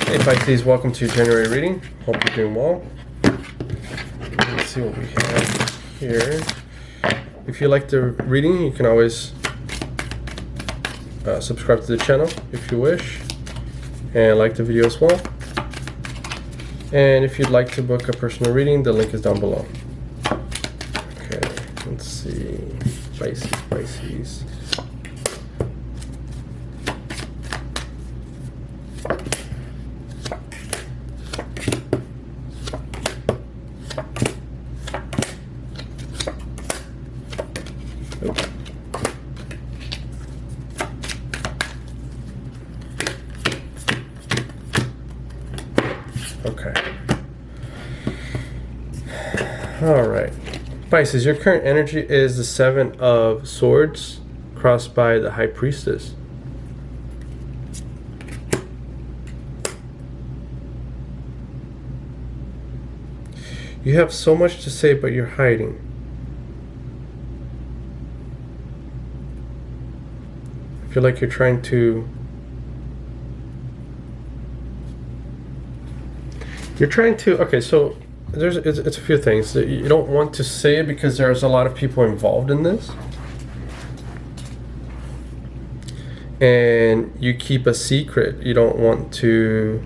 Hey Pisces, welcome to your January reading. Hope you're doing well. Let's see what we have here. If you like the reading, you can always subscribe to the channel if you wish, and like the video as well. And if you'd like to book a personal reading, the link is down below. Okay, let's see. Pisces. Okay. All right. Pisces, your current energy is the Seven of Swords crossed by the High Priestess. You have so much to say, but you're hiding. I feel like you're trying to... okay, so it's a few things. You don't want to say it because there's a lot of people involved in this. And you keep a secret. You don't want to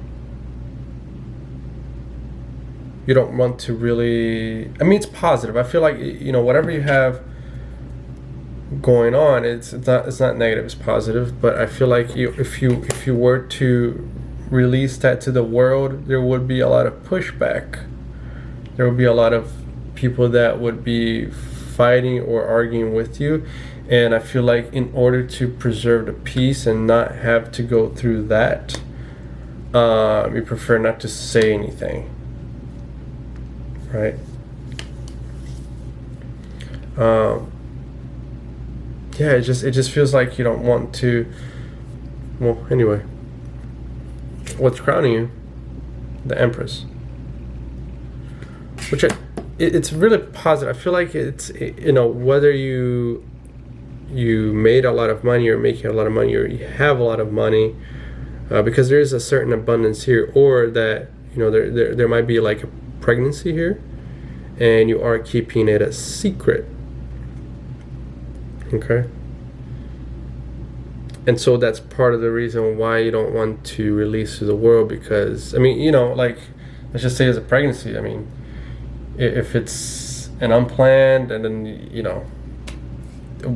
really, I mean, it's positive. I feel like, you know, whatever you have going on, it's not negative, it's positive. But I feel like if you were to release that to the world, there would be a lot of pushback. There would be a lot of people that would be fighting or arguing with you. And I feel like in order to preserve the peace and not have to go through that, you prefer not to say anything, right? Yeah, it just feels like you don't want to. Well, anyway, what's crowning you? The Empress, which it's really positive. I feel like it's, you know, whether you made a lot of money or making a lot of money or you have a lot of money, because there is a certain abundance here, or that, you know, there might be like a pregnancy here and you are keeping it a secret. Okay, and so that's part of the reason why you don't want to release to the world, because, I mean, you know, like, let's just say it's a pregnancy. I mean, if it's an unplanned, and then, you know,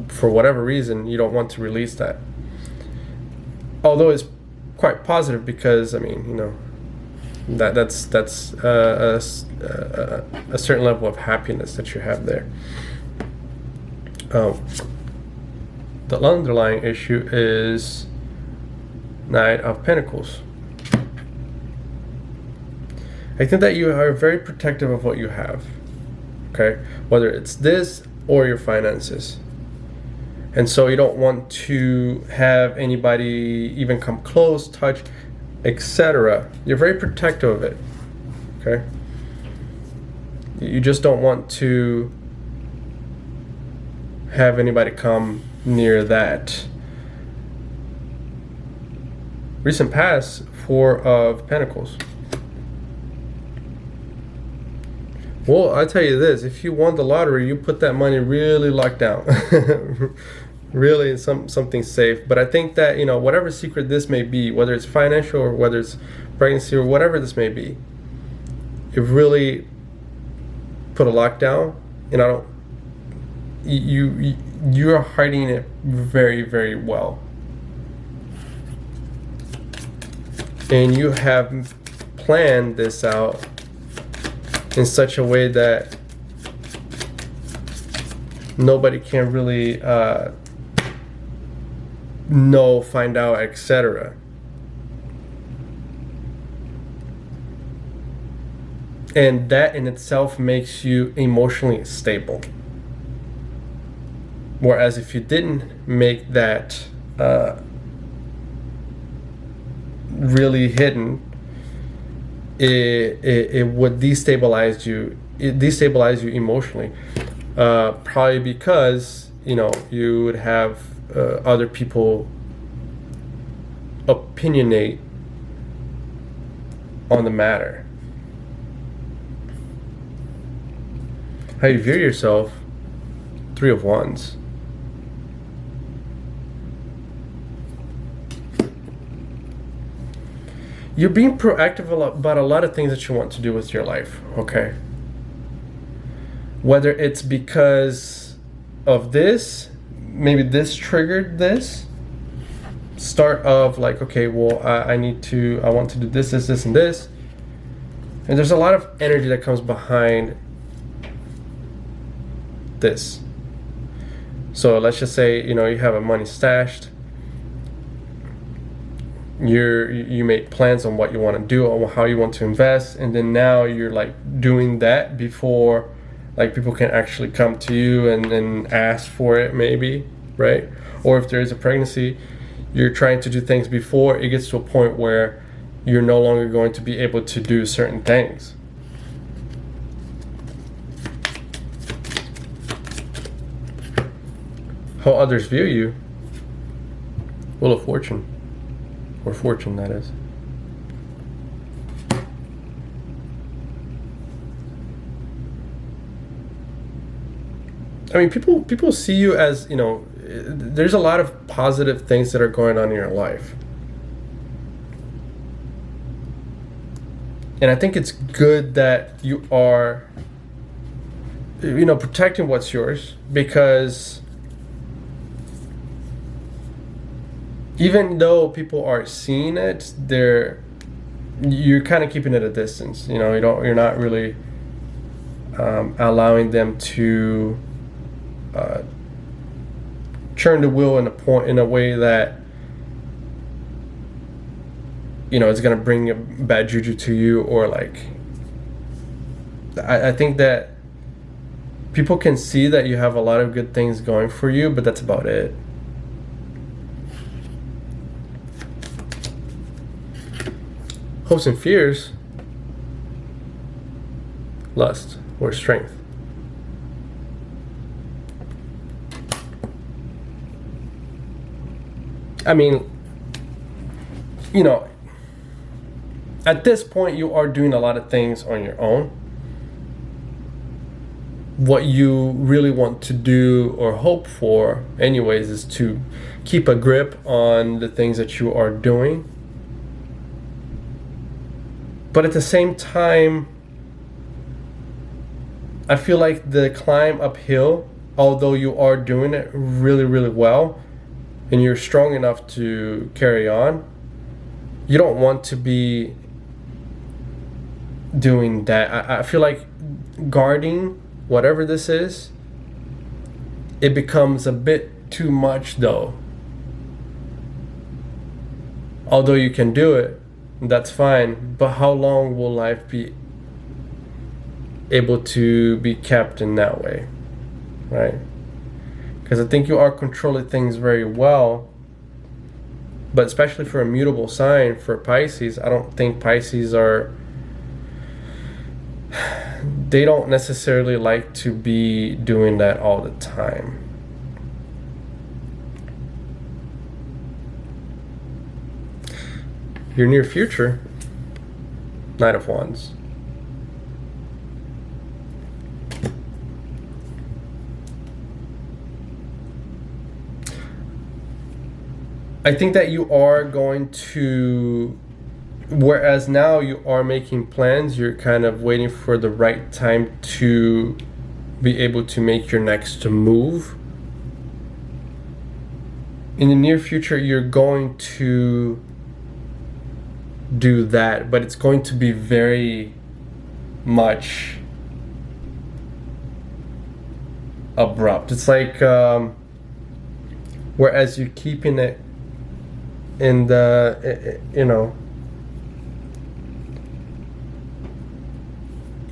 for whatever reason, you don't want to release that. Although it's quite positive, because, I mean, you know, that's a certain level of happiness that you have there. The underlying issue is Knight of Pentacles. I think that you are very protective of what you have, okay? Whether it's this or your finances. And so you don't want to have anybody even come close, touch, etc. You're very protective of it, okay? You just don't want to have anybody come near that. Recent past, Four of Pentacles. Well, I tell you this, if you won the lottery, you put that money really locked down. Really something safe. But I think that, you know, whatever secret this may be, whether it's financial or whether it's pregnancy or whatever this may be, you've really put a lockdown, and I don't, you're hiding it very, very well. And you have planned this out in such a way that nobody can really know, find out, etc. And that in itself makes you emotionally stable. Whereas if you didn't make that really hidden, it would destabilize you. It destabilize you emotionally. Probably because, you know, you would have other people opinionate on the matter. How you view yourself, 3 of Wands. You're being proactive about a lot of things that you want to do with your life, okay? Whether it's because of this, maybe this triggered this. Start of like, okay, well, I want to do this, this, and this. And there's a lot of energy that comes behind this. So let's just say, you have a money stashed. You made plans on what you want to do, on how you want to invest, and then now you're like doing that before like people can actually come to you and ask for it, maybe, right? Or if there is a pregnancy, you're trying to do things before it gets to a point where you're no longer going to be able to do certain things. How others view you. Wheel of Fortune. Or fortune, that is. I mean, people see you as, there's a lot of positive things that are going on in your life. And I think it's good that you are, protecting what's yours, because even though people are seeing it, you're kind of keeping it a distance. You're not really allowing them to turn the wheel in a way that it's gonna bring a bad juju to you, or like I think that people can see that you have a lot of good things going for you, but that's about it. Hopes and fears. Lust or strength. I mean, at this point you are doing a lot of things on your own. What you really want to do or hope for anyways is to keep a grip on the things that you are doing. But at the same time, I feel like the climb uphill, although you are doing it really, really well, and you're strong enough to carry on, you don't want to be doing that. I feel like guarding whatever this is, it becomes a bit too much though. Although you can do it, that's fine, but how long will life be able to be kept in that way, right? Because I think you are controlling things very well, but especially for a mutable sign, for Pisces, I don't think Pisces they don't necessarily like to be doing that all the time. Your near future, Knight of Wands. I think that you are going to, whereas now you are making plans, you're kind of waiting for the right time to be able to make your next move. In the near future, you're going to do that, but it's going to be very much abrupt. It's like whereas you're keeping it in the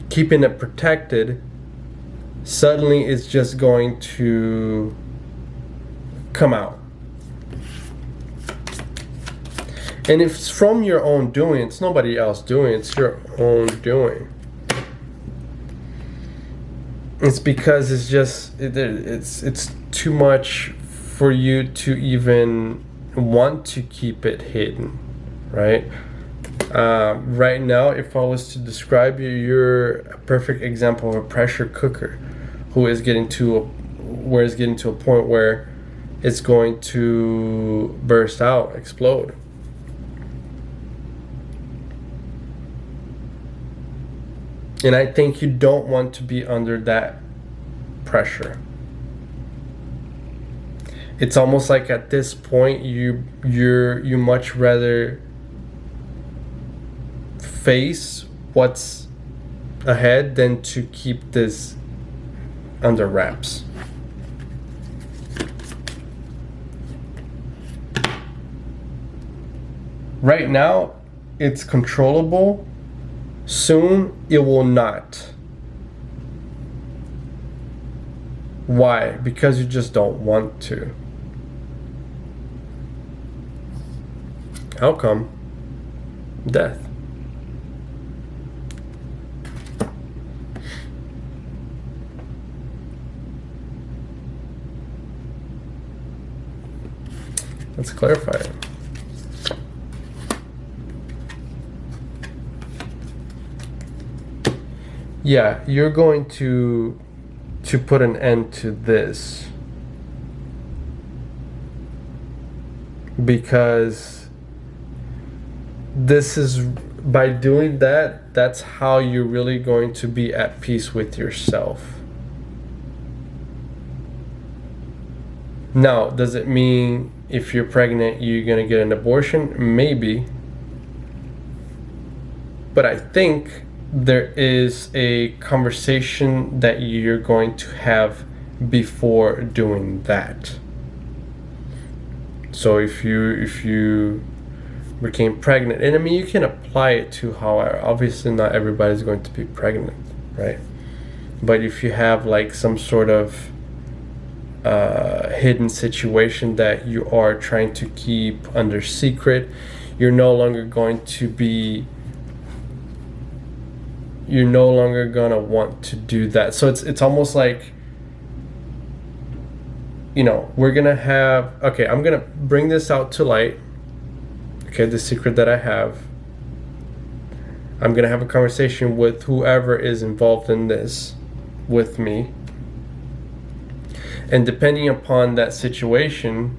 keeping it protected, suddenly it's just going to come out. And if it's from your own doing, it's nobody else doing, it's your own doing. It's because it's just, it's too much for you to even want to keep it hidden, right? Right now, if I was to describe you, you're a perfect example of a pressure cooker who is getting to a point where it's going to burst out, explode. And I think you don't want to be under that pressure. It's almost like at this point you much rather face what's ahead than to keep this under wraps. Right now, it's controllable. Soon, it will not. Why? Because you just don't want to. Outcome: death. Let's clarify it. Yeah, you're going to put an end to this because this is, by doing that, that's how you're really going to be at peace with yourself. Now, does it mean if you're pregnant you're going to get an abortion? Maybe. But I think there is a conversation that you're going to have before doing that. So if you became pregnant, and I mean you can apply it to how, obviously not everybody's going to be pregnant, right? But if you have like some sort of hidden situation that you are trying to keep under secret, you're no longer going to want to do that. So it's almost like, we're gonna have, okay, I'm gonna bring this out to light, okay, the secret that I have. I'm gonna have a conversation with whoever is involved in this with me, and depending upon that situation,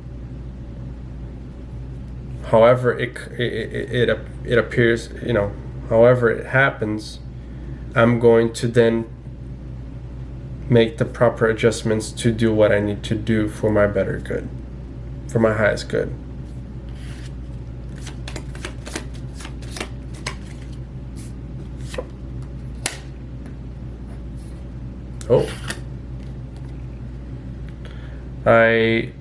however it appears, however it happens, I'm going to then make the proper adjustments to do what I need to do for my better good, for my highest good. Oh. I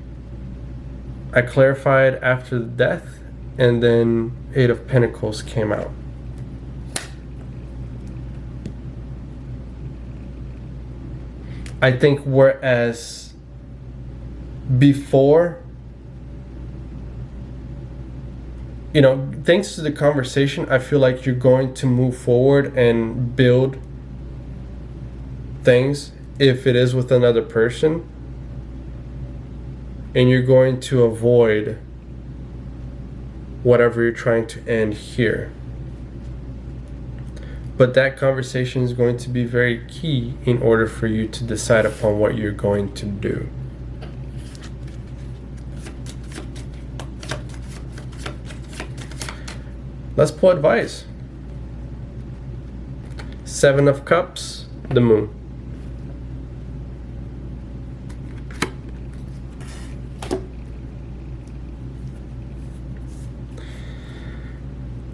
clarified after the death, and then Eight of Pentacles came out. I think whereas before, thanks to the conversation, I feel like you're going to move forward and build things if it is with another person, and you're going to avoid whatever you're trying to end here. But that conversation is going to be very key in order for you to decide upon what you're going to do. Let's pull advice. Seven of Cups, the Moon.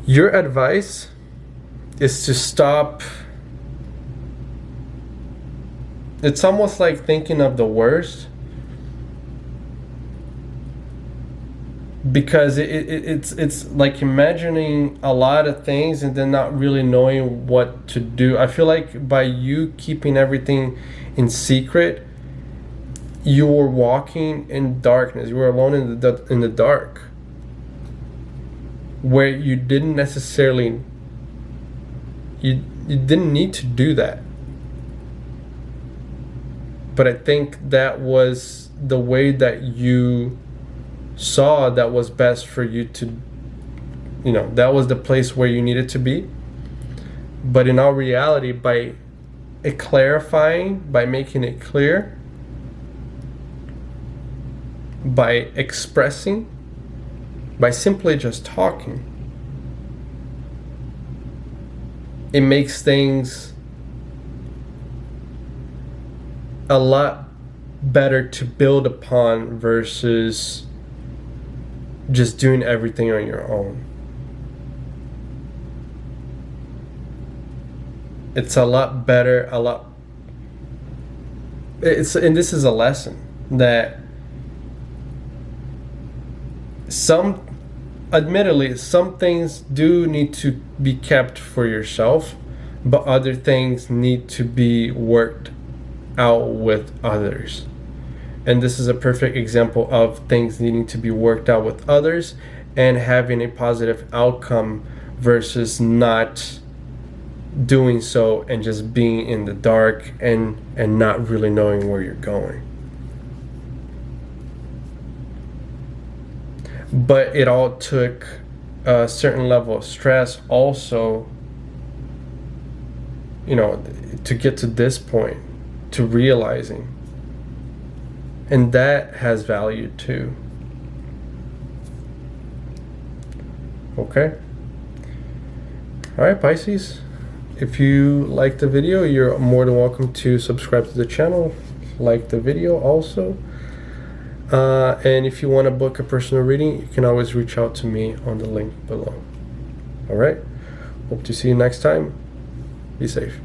Your advice is to stop. It's almost like thinking of the worst, because it's like imagining a lot of things and then not really knowing what to do. I feel like by you keeping everything in secret, you were walking in darkness. You were alone in the dark, where you didn't necessarily, you didn't need to do that. But I think that was the way that you saw that was best for you to you know, that was the place where you needed to be. But in all reality, by it clarifying, by making it clear, by expressing, by simply just talking, it makes things a lot better to build upon versus just doing everything on your own. It's a lot better, and this is a lesson that admittedly, some things do need to be kept for yourself, but other things need to be worked out with others. And this is a perfect example of things needing to be worked out with others and having a positive outcome versus not doing so and just being in the dark and not really knowing where you're going. But it all took a certain level of stress also, you know, to get to this point, to realizing. And that has value too. Okay? Alright, Pisces. If you liked the video, you're more than welcome to subscribe to the channel. Like the video also. And if you want to book a personal reading, you can always reach out to me on the link below. Alright? Hope to see you next time. Be safe.